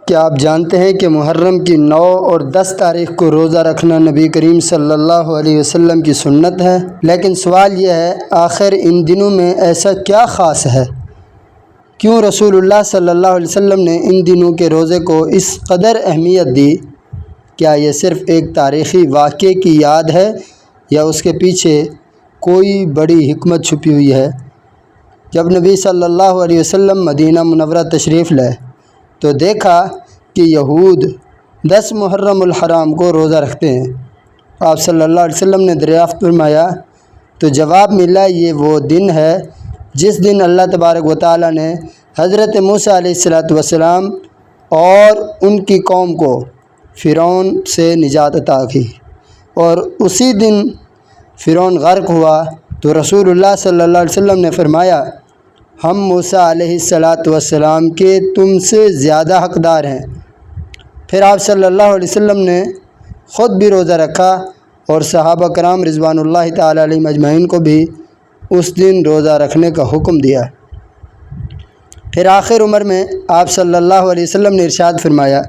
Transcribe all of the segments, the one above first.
کیا آپ جانتے ہیں کہ محرم کی 9 اور 10 تاریخ کو روزہ رکھنا نبی کریم صلی اللہ علیہ وسلم کی سنت ہے؟ لیکن سوال یہ ہے، آخر ان دنوں میں ایسا کیا خاص ہے؟ کیوں رسول اللہ صلی اللہ علیہ وسلم نے ان دنوں کے روزے کو اس قدر اہمیت دی؟ کیا یہ صرف ایک تاریخی واقعے کی یاد ہے یا اس کے پیچھے کوئی بڑی حکمت چھپی ہوئی ہے؟ جب نبی صلی اللہ علیہ وسلم مدینہ منورہ تشریف لائے تو دیکھا کہ یہود 10 محرم الحرام کو روزہ رکھتے ہیں۔ آپ صلی اللہ علیہ وسلم نے دریافت فرمایا تو جواب ملا، یہ وہ دن ہے جس دن اللہ تبارک و تعالیٰ نے حضرت موسیٰ علیہ السلام اور ان کی قوم کو فرعون سے نجات عطا کی، اور اسی دن فرعون غرق ہوا تو رسول اللہ صلی اللہ علیہ وسلم نے فرمایا، ہم موسیٰ علیہ السلام کے تم سے زیادہ حقدار ہیں۔ پھر آپ صلی اللہ علیہ وسلم نے خود بھی روزہ رکھا اور صحابہ کرام رضوان اللہ تعالی علیہم اجمعین کو بھی اس دن روزہ رکھنے کا حکم دیا۔ پھر آخر عمر میں آپ صلی اللہ علیہ وسلم نے ارشاد فرمایا،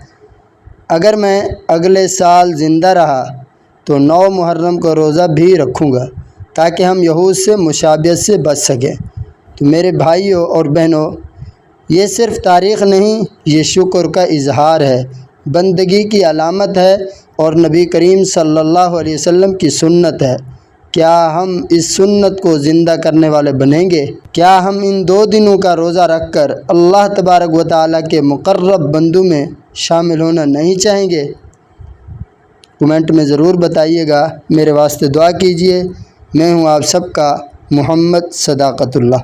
اگر میں اگلے سال زندہ رہا تو 9 محرم کا روزہ بھی رکھوں گا تاکہ ہم یہود سے مشابہت سے بچ سکیں۔ تو میرے بھائیوں اور بہنوں، یہ صرف تاریخ نہیں، یہ شکر کا اظہار ہے، بندگی کی علامت ہے اور نبی کریم صلی اللہ علیہ وسلم کی سنت ہے۔ کیا ہم اس سنت کو زندہ کرنے والے بنیں گے؟ کیا ہم ان 2 دنوں کا روزہ رکھ کر اللہ تبارک و تعالیٰ کے مقرب بندوں میں شامل ہونا نہیں چاہیں گے؟ کمنٹ میں ضرور بتائیے گا، میرے واسطے دعا کیجیے۔ میں ہوں آپ سب کا محمد صداقت اللہ۔